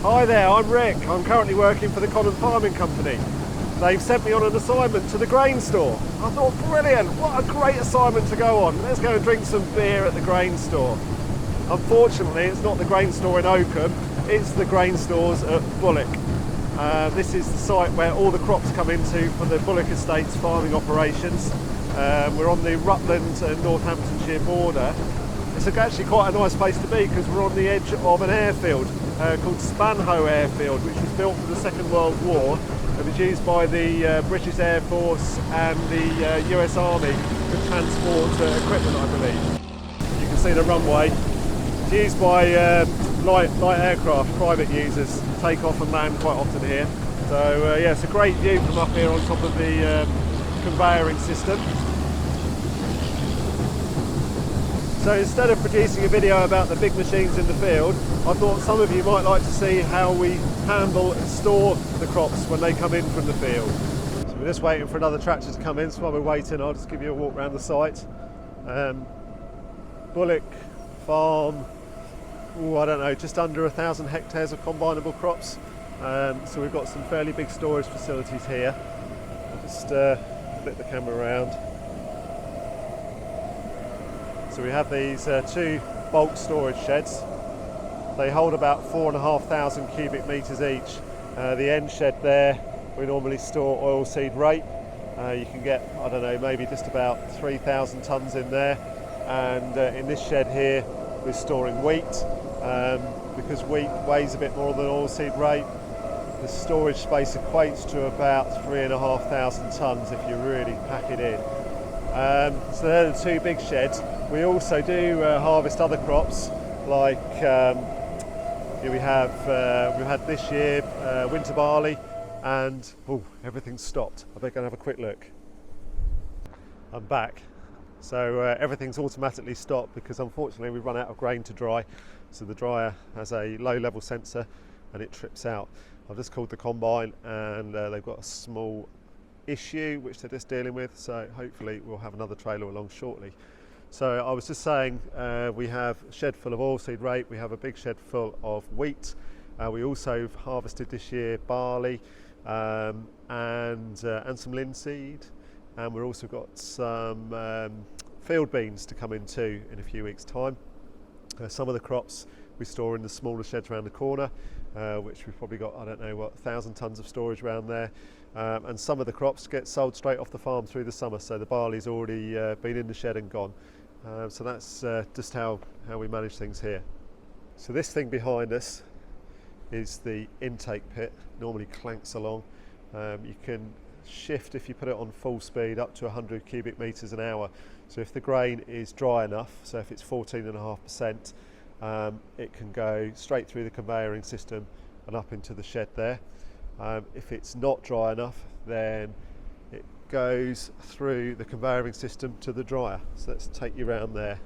Hi there, I'm Rick. I'm currently working for the Conant Farming Company. They've sent me on an assignment to the grain store. I thought, brilliant, what a great assignment to go on. Let's go and drink some beer at the grain store. Unfortunately, it's not the grain store in Oakham, it's the grain stores at Bullock. This is the site where all the crops come into for the Bullock Estates farming operations. We're on the Rutland and Northamptonshire border. It's actually quite a nice place to be because we're on the edge of an airfield called Spanhoe Airfield, which was built for the Second World War. It was used by the British Air Force and the US Army to transport equipment, I believe. You can see the runway. It's used by light aircraft, private users, take off and land quite often here. So yeah, it's a great view from up here on top of the conveyoring system. So instead of producing a video about the big machines in the field, I thought some of you might like to see how we handle and store the crops when they come in from the field. So we're just waiting for another tractor to come in, so while we're waiting I'll just give you a walk around the site. Bullock Farm, I don't know, just under 1,000 hectares of combinable crops. So we've got some fairly big storage facilities here. I'll just flip the camera around. So we have these two bulk storage sheds. They hold about 4,500 cubic metres each. The end shed there, we normally store oilseed rape. You can get, I don't know, maybe just about 3,000 tonnes in there. And in this shed here, we're storing wheat. Because wheat weighs a bit more than oilseed rape, the storage space equates to about 3,500 tonnes if you really pack it in. So they're the two big sheds. We also do harvest other crops, like we've had this year winter barley, and everything's stopped. I better go and have a quick look. I'm back. So everything's automatically stopped because unfortunately we've run out of grain to dry. So the dryer has a low level sensor and it trips out. I've just called the combine and they've got a small issue which they're just dealing with, so hopefully we'll have another trailer along shortly. So I was just saying, we have a shed full of oilseed rape, we have a big shed full of wheat, we also harvested this year barley and some linseed, and we've also got some field beans to come in too in a few weeks' time. Some of the crops we store in the smaller sheds around the corner, which we've probably got, I don't know, 1,000 tonnes of storage around there. And some of the crops get sold straight off the farm through the summer, so the barley's already been in the shed and gone. So that's just how we manage things here. So this thing behind us is the intake pit, normally clanks along. You can shift, if you put it on full speed, up to 100 cubic metres an hour. So if the grain is dry enough, so if it's 14.5%, it can go straight through the conveyoring system and up into the shed there. If it's not dry enough, then it goes through the conveyoring system to the dryer. So let's take you around there.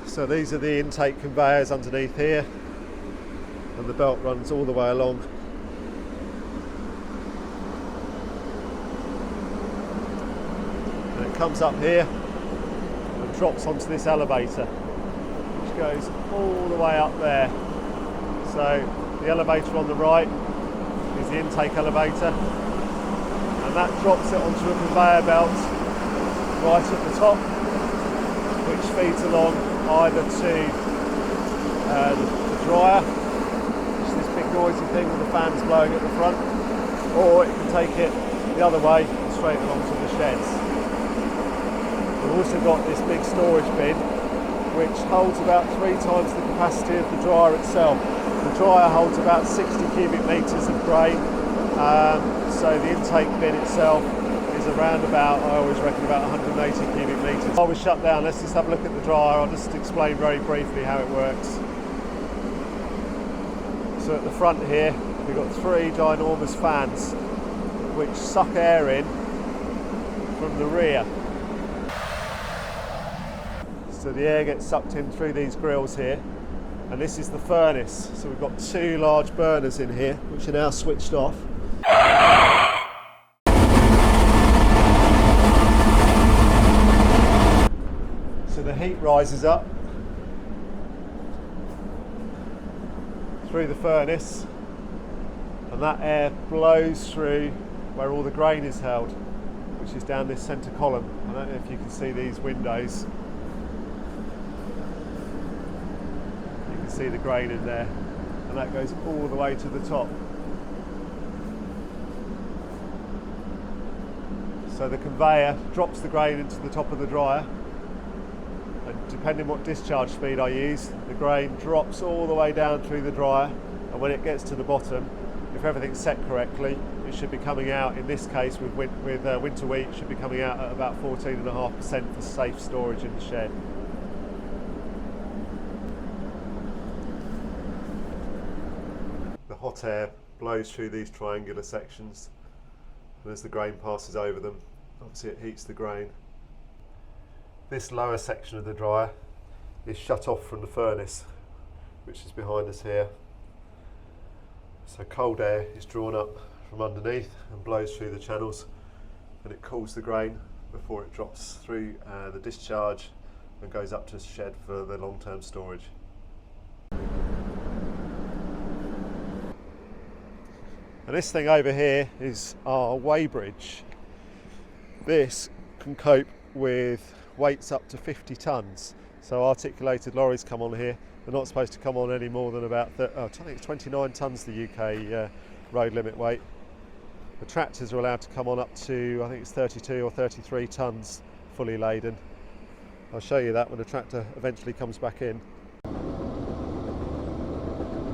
So these are the intake conveyors underneath here, and the belt runs all the way along. And it comes up here and drops onto this elevator, which goes all the way up there. So the elevator on the right is the intake elevator, and that drops it onto a conveyor belt right at the top, which feeds along either to the dryer, which is this big noisy thing with the fans blowing at the front, or it can take it the other way straight along to the sheds. We've also got this big storage bin which holds about 3 times the capacity of the dryer itself. The dryer holds about 60 cubic metres of grain, so the intake bin itself is around about, I always reckon, about 180 cubic metres. While we're shut down, let's just have a look at the dryer. I'll just explain very briefly how it works. So at the front here, we've got 3 ginormous fans which suck air in from the rear. So the air gets sucked in through these grills here, and this is the furnace. So we've got 2 large burners in here which are now switched off. So the heat rises up through the furnace, and that air blows through where all the grain is held, which is down this centre column. I don't know if you can see these windows. You can see the grain in there, and that goes all the way to the top. So the conveyor drops the grain into the top of the dryer, and depending what discharge speed I use, the grain drops all the way down through the dryer, and when it gets to the bottom, if everything's set correctly, it should be coming out, in this case with winter wheat, should be coming out at about 14.5% for safe storage in the shed. The hot air blows through these triangular sections, and as the grain passes over them, obviously it heats the grain. This lower section of the dryer is shut off from the furnace, which is behind us here. So cold air is drawn up from underneath and blows through the channels, and it cools the grain before it drops through the discharge and goes up to the shed for the long-term storage. And this thing over here is our Weighbridge. This can cope with weights up to 50 tonnes. So articulated lorries come on here. They're not supposed to come on any more than about, I think it's 29 tonnes the UK road limit weight. The tractors are allowed to come on up to, I think it's 32 or 33 tonnes fully laden. I'll show you that when the tractor eventually comes back in.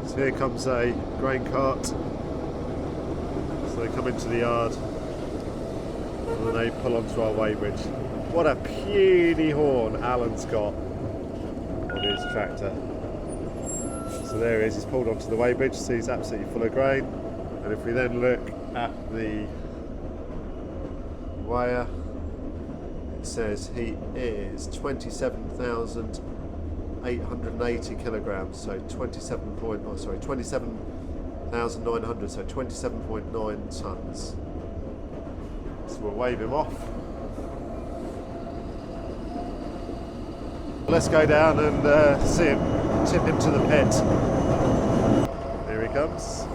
So here comes a grain cart. So they come into the yard and then they pull onto our Weighbridge. What a puny horn Allan's got on his tractor. So there he is, he's pulled onto the Weighbridge, so he's absolutely full of grain. And if we then look at the weigher, it says he is 27,880 kilograms, so 27,900, so 27.9 tons. So we'll wave him off. Let's go down and see him, tip him to the pit. Here he comes.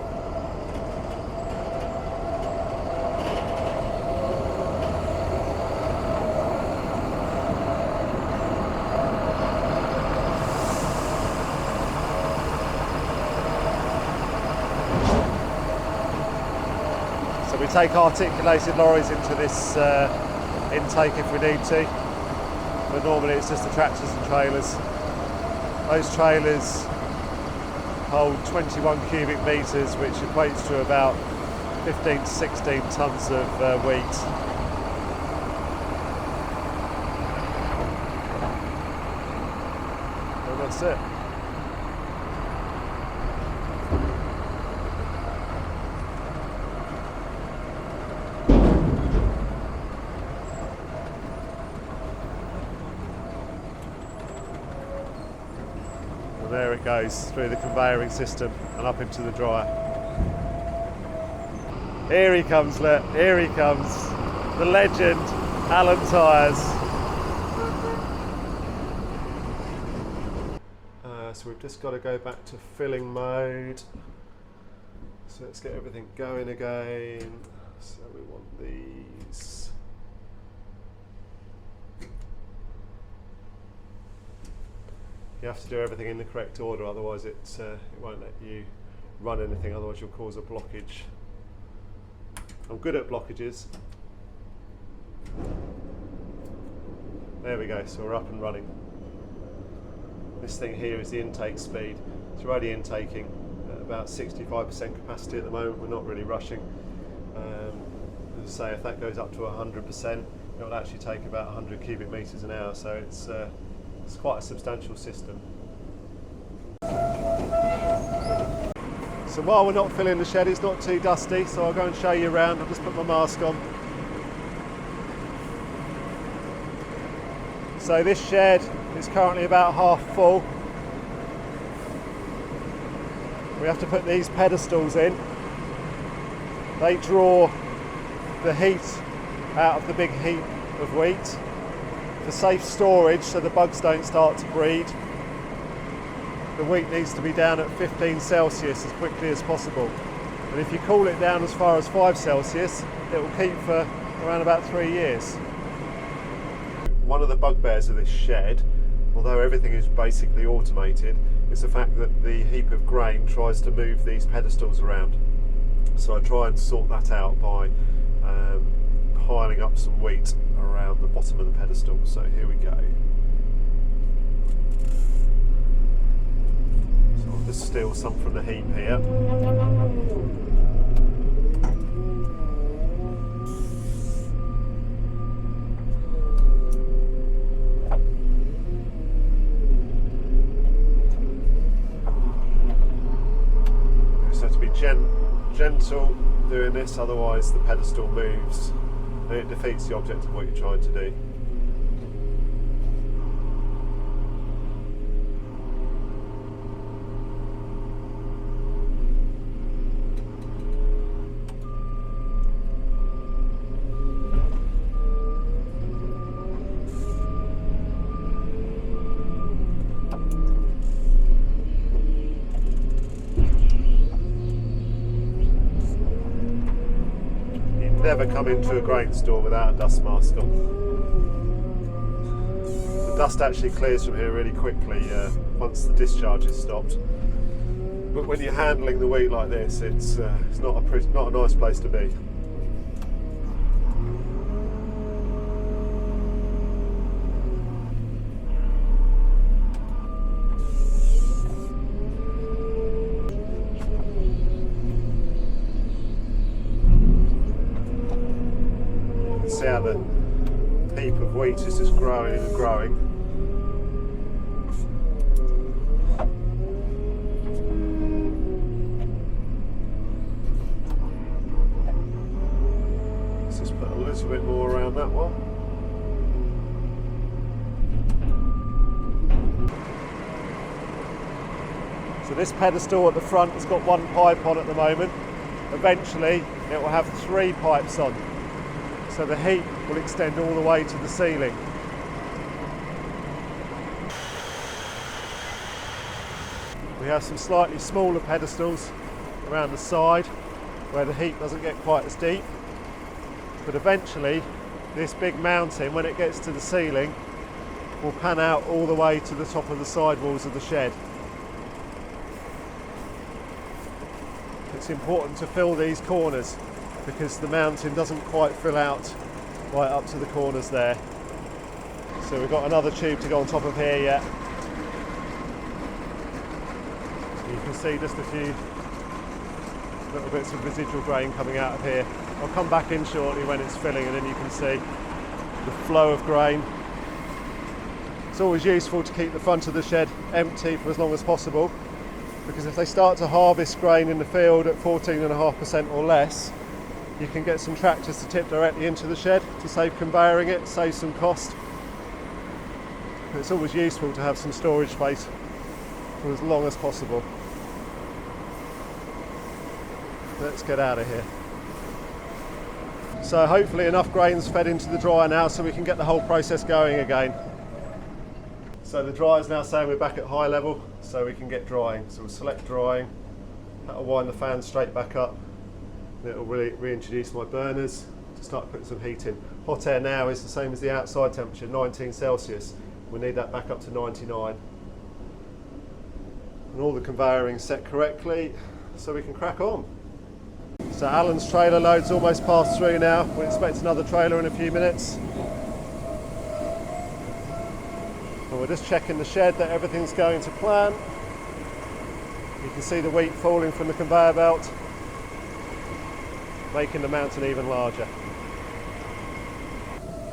So we take articulated lorries into this intake if we need to. But normally it's just the tractors and trailers. Those trailers hold 21 cubic metres, which equates to about 15 to 16 tonnes of wheat. And that's it. There it goes through the conveying system and up into the dryer. Here he comes, look, here he comes. The legend, Allan Tyres. So we've just got to go back to filling mode. So let's get everything going again. So we want these. You have to do everything in the correct order, otherwise it won't let you run anything, otherwise you'll cause a blockage. I'm good at blockages. There we go, so we're up and running. This thing here is the intake speed. It's already intaking at about 65% capacity at the moment. We're not really rushing. As I say, if that goes up to 100%, it will actually take about 100 cubic metres an hour, so it's quite a substantial system. So while we're not filling the shed, it's not too dusty, so I'll go and show you around. I'll just put my mask on. So this shed is currently about half full. We have to put these pedestals in. They draw the heat out of the big heap of wheat for safe storage so the bugs don't start to breed. the wheat needs to be down at 15 Celsius as quickly as possible. And if you cool it down as far as 5 Celsius, it will keep for around about 3 years. One of the bugbears of this shed, although everything is basically automated, is the fact that the heap of grain tries to move these pedestals around. So I try and sort that out by piling up some wheat around the bottom of the pedestal. So here we go. So I'll just steal some from the heap here. So to be gentle doing this, otherwise the pedestal moves and it defeats the object of what you're trying to do. Never come into a grain store without a dust mask on. The dust actually clears from here really quickly once the discharge is stopped. But when you're handling the wheat like this, it's not a nice place to be. See how the heap of wheat is just growing and growing. Let's just put a little bit more around that one. So this pedestal at the front has got one pipe on at the moment. Eventually it will have 3 pipes on. So the heap will extend all the way to the ceiling. We have some slightly smaller pedestals around the side where the heap doesn't get quite as deep. But eventually this big mountain, when it gets to the ceiling, will pan out all the way to the top of the sidewalls of the shed. It's important to fill these corners because the mountain doesn't quite fill out right up to the corners there. So we've got another tube to go on top of here yet. You can see just a few little bits of residual grain coming out of here. I'll come back in shortly when it's filling and then you can see the flow of grain. It's always useful to keep the front of the shed empty for as long as possible, because if they start to harvest grain in the field at 14.5% or less, you can get some tractors to tip directly into the shed to save conveyoring it, save some cost. But it's always useful to have some storage space for as long as possible. Let's get out of here. So hopefully enough grain's fed into the dryer now so we can get the whole process going again. So the dryer's now saying we're back at high level so we can get drying. So we'll select drying, that'll wind the fan straight back up. It'll really reintroduce my burners to start putting some heat in. Hot air now is the same as the outside temperature, 19 Celsius. We need that back up to 99. And all the conveyoring set correctly so we can crack on. So Allan's trailer load's almost passed through now. We'll expect another trailer in a few minutes. And we're just checking the shed that everything's going to plan. You can see the wheat falling from the conveyor belt, making the mountain even larger.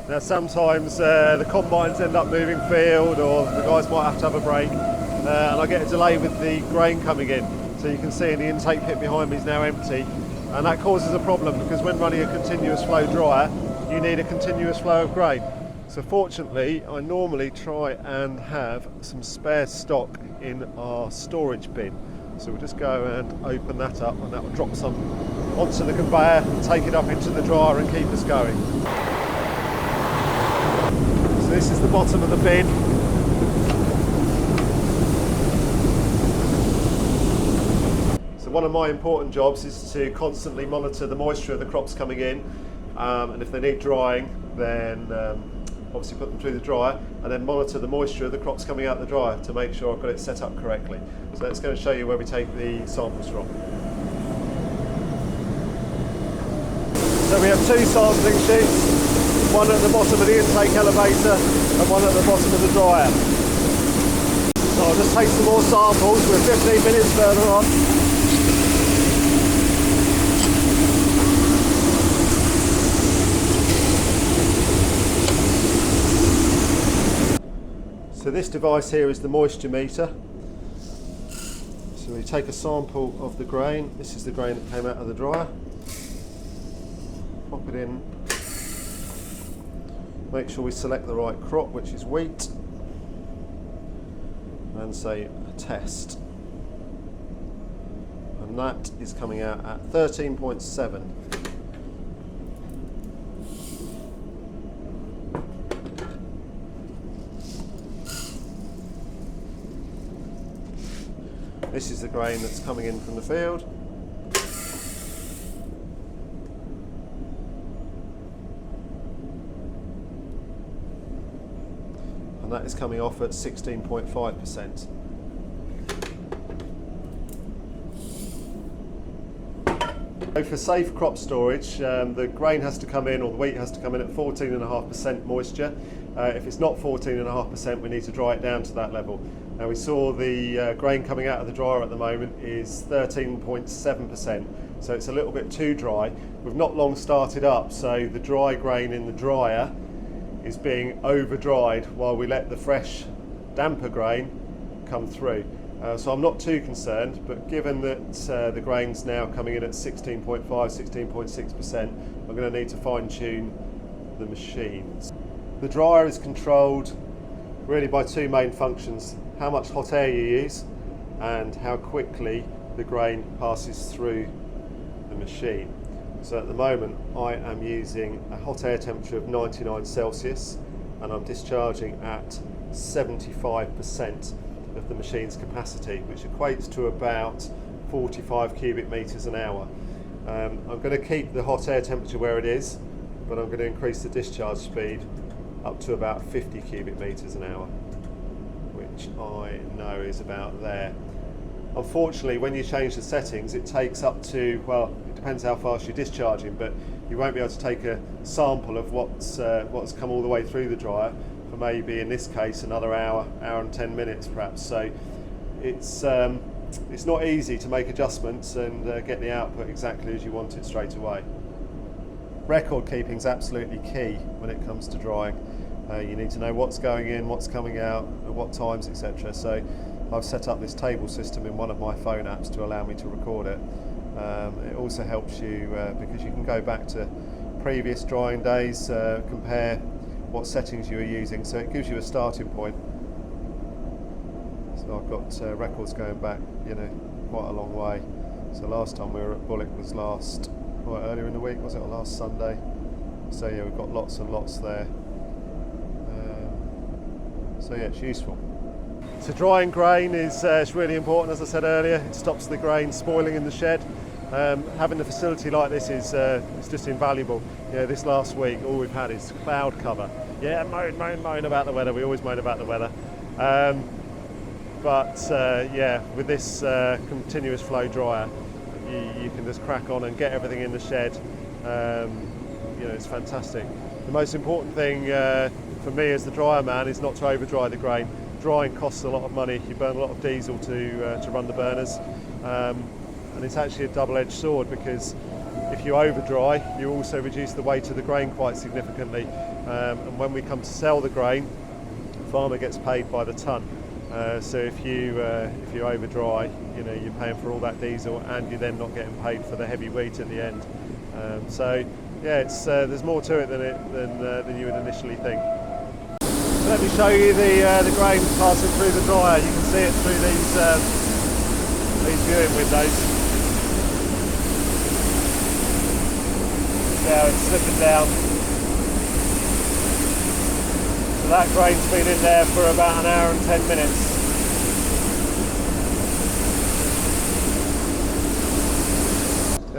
Now sometimes the combines end up moving field or the guys might have to have a break and I get a delay with the grain coming in. So you can see the intake pit behind me is now empty, and that causes a problem because when running a continuous flow dryer you need a continuous flow of grain. So fortunately I normally try and have some spare stock in our storage bin. So we'll just go and open that up and that will drop some onto the conveyor and take it up into the dryer and keep us going. So this is the bottom of the bin. one of my important jobs is to constantly monitor the moisture of the crops coming in, and if they need drying, then obviously put them through the dryer, and then monitor the moisture of the crops coming out the dryer to make sure I've got it set up correctly. So let's go and show you where we take the samples from. So we have two sampling chutes, one at the bottom of the intake elevator and one at the bottom of the dryer. So I'll just take some more samples. We're 15 minutes further on. So this device here is the moisture meter. So we take a sample of the grain. This is the grain that came out of the dryer. Pop it in. Make sure we select the right crop, which is wheat. And say test. And that is coming out at 13.7. This is the grain that's coming in from the field. And that is coming off at 16.5%. So for safe crop storage, the grain has to come in, or the wheat has to come in at 14.5% moisture. If it's not 14.5%, we need to dry it down to that level. Now we saw the grain coming out of the dryer at the moment is 13.7%, so it's a little bit too dry. We've not long started up, so the dry grain in the dryer is being over dried while we let the fresh, damper grain come through. So I'm not too concerned, but given that the grain's now coming in at 16.5, 16.6%, I'm going to need to fine tune the machines. The dryer is controlled really by two main functions: how much hot air you use and how quickly the grain passes through the machine. So at the moment I am using a hot air temperature of 99 Celsius and I'm discharging at 75% of the machine's capacity, which equates to about 45 cubic meters an hour. I'm going to keep the hot air temperature where it is, but I'm going to increase the discharge speed up to about 50 cubic meters an hour, which I know is about there. Unfortunately, when you change the settings, it takes up to, well, it depends how fast you're discharging, but you won't be able to take a sample of what's come all the way through the dryer for maybe, in this case, another hour and 10 minutes perhaps. So it's not easy to make adjustments and get the output exactly as you want it straight away. Record keeping is absolutely key when it comes to drying. You need to know what's going in, what's coming out, at what times, etc. So I've set up this table system in one of my phone apps to allow me to record it. It also helps you because you can go back to previous drying days, compare what settings you are using, so it gives you a starting point. So I've got records going back, quite a long way. So last time we were at Bullock was earlier in the week, was it, or last Sunday? So yeah, we've got lots and lots there. So yeah, it's useful. So drying grain is really important, as I said earlier. It stops the grain spoiling in the shed. Having a facility like this is it's just invaluable. This last week all we've had is cloud cover. Yeah, moan about the weather. We always moan about the weather. But with this continuous flow dryer, you can just crack on and get everything in the shed. It's fantastic. The most important thing for me as the dryer man is not to over dry the grain. Drying costs a lot of money. You burn a lot of diesel to run the burners, and it's actually a double-edged sword, because if you over dry, you also reduce the weight of the grain quite significantly. And when we come to sell the grain, the farmer gets paid by the ton. So if you over dry, you're paying for all that diesel, and you're then not getting paid for the heavy wheat at the end. So yeah, it's there's more to it than you would initially think. So let me show you the grain passing through the dryer. You can see it through these viewing windows. Now it's slipping down. So that grain's been in there for about an hour and 10 minutes.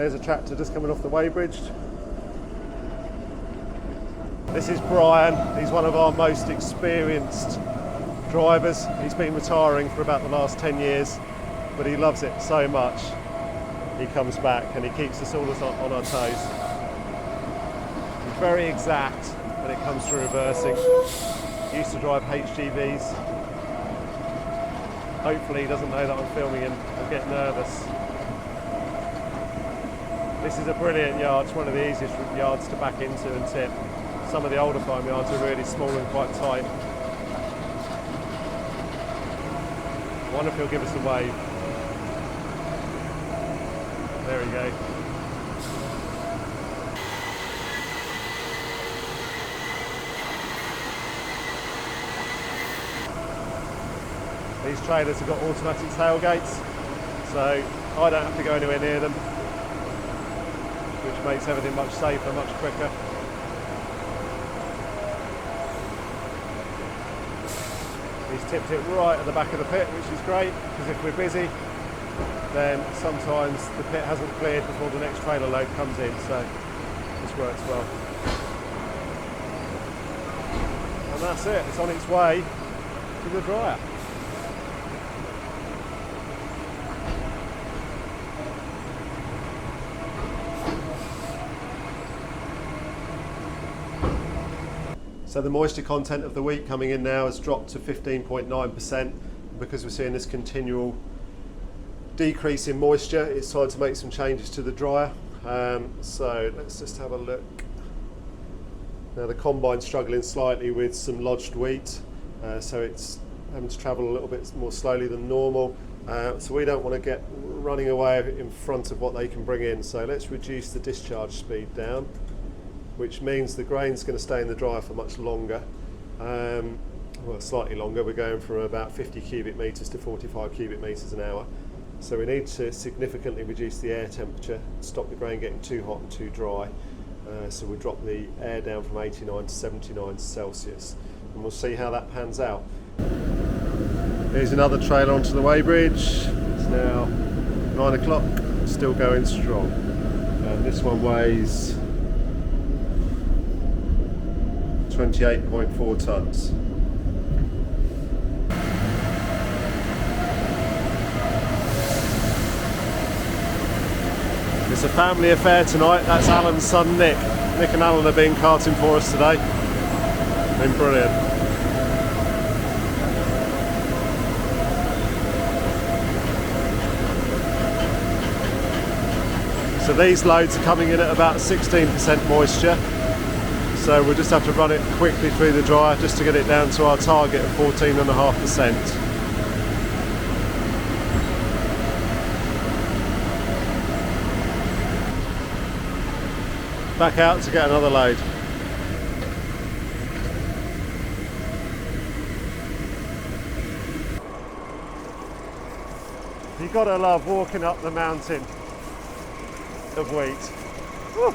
There's a tractor just coming off the Weighbridge. This is Brian. He's one of our most experienced drivers. He's been retiring for about the last 10 years, but he loves it so much. He comes back and he keeps us all on our toes. He's very exact when it comes to reversing. He used to drive HGVs. Hopefully he doesn't know that I'm filming him and get nervous. This is a brilliant yard. It's one of the easiest yards to back into and tip. Some of the older farm yards are really small and quite tight. I wonder if he'll give us a wave. There we go. These trailers have got automatic tailgates, so I don't have to go anywhere near them, which makes everything much safer, much quicker. He's tipped it right at the back of the pit, which is great, because if we're busy, then sometimes the pit hasn't cleared before the next trailer load comes in, so this works well. And that's it, it's on its way to the dryer. So the moisture content of the wheat coming in now has dropped to 15.9%. Because we're seeing this continual decrease in moisture, it's time to make some changes to the dryer. So let's just have a look. Now the combine's struggling slightly with some lodged wheat, so it's having to travel a little bit more slowly than normal. So we don't want to get running away in front of what they can bring in. So let's reduce the discharge speed down, which means the grain's going to stay in the dryer for much longer. Well, slightly longer. We're going from about 50 cubic metres to 45 cubic metres an hour. So we need to significantly reduce the air temperature, stop the grain getting too hot and too dry. So we'll drop the air down from 89 to 79 Celsius. And we'll see how that pans out. Here's another trailer onto the Weighbridge. It's now 9 o'clock, still going strong. And this one weighs 28.4 tonnes. It's a family affair tonight. That's Allan's son Nick. Nick and Allan have been carting for us today. Been brilliant. So these loads are coming in at about 16% moisture. So we'll just have to run it quickly through the dryer just to get it down to our target of 14.5%. Back out to get another load. You've got to love walking up the mountain of wheat. Woo.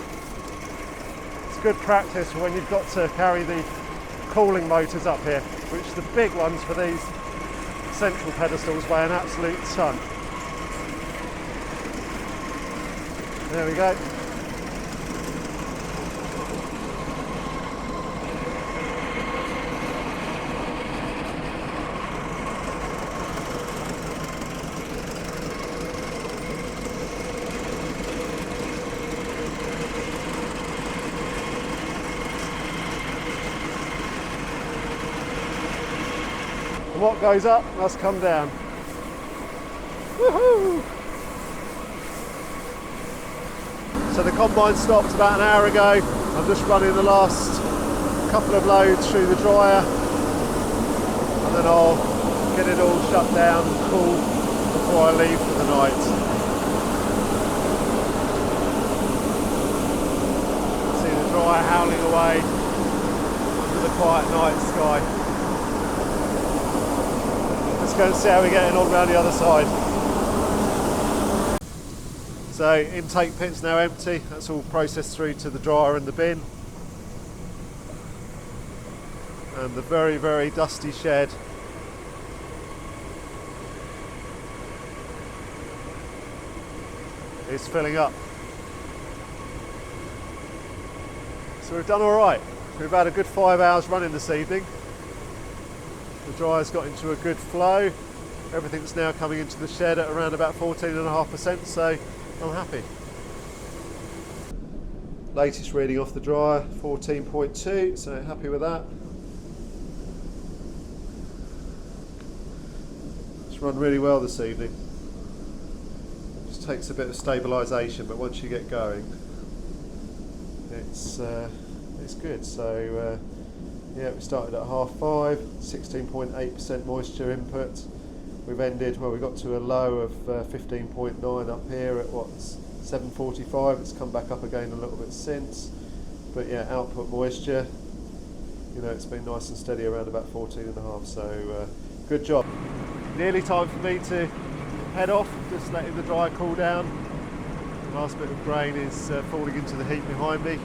It's good practice when you've got to carry the cooling motors up here, which the big ones for these central pedestals weigh an absolute ton. There we go. And what goes up must come down. Woohoo! So the combine stopped about an hour ago. I'm just running the last couple of loads through the dryer, and then I'll get it all shut down and cool before I leave for the night. See the dryer howling away under the quiet night sky. Let's go and see how we're getting on around the other side. So intake pit's now empty, that's all processed through to the dryer and the bin. And the very, very dusty shed is filling up. So we've done all right. We've had a good 5 hours running this evening. The dryer's got into a good flow. Everything's now coming into the shed at around about 14.5%, so I'm happy. Latest reading off the dryer, 14.2, so happy with that. It's run really well this evening. Just takes a bit of stabilisation, but once you get going, it's good. So yeah, we started at 5:30, 16.8% moisture input. We've ended, well, we got to a low of 15.9 up here at 7:45. It's come back up again a little bit since, but yeah, output moisture, you know, it's been nice and steady around about 14.5, so good job. Nearly time for me to head off, just letting the dryer cool down. The last bit of grain is falling into the heap behind me.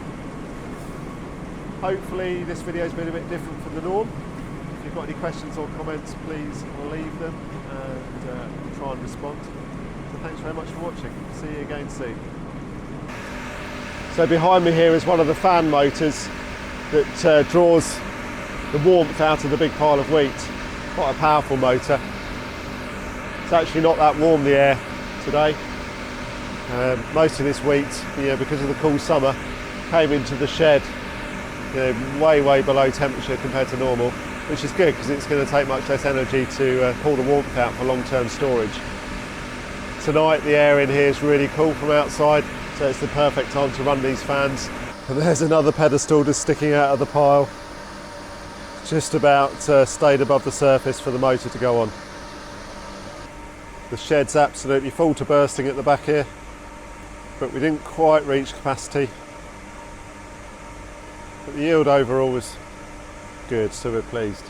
Hopefully this video's been a bit different from the norm. If you've got any questions or comments, please leave them and we'll try and respond. So thanks very much for watching. See you again soon. So behind me here is one of the fan motors that draws the warmth out of the big pile of wheat. Quite a powerful motor. It's actually not that warm, the air today. Most of this wheat, you know, because of the cool summer, came into the shed, you know, way below temperature compared to normal, which is good because it's going to take much less energy to pull the warmth out for long-term storage. Tonight the air in here is really cool from outside, so it's the perfect time to run these fans. And there's another pedestal just sticking out of the pile, just about stayed above the surface for the motor to go on. The shed's absolutely full to bursting at the back here, but we didn't quite reach capacity. But the yield overall was good, so we're pleased.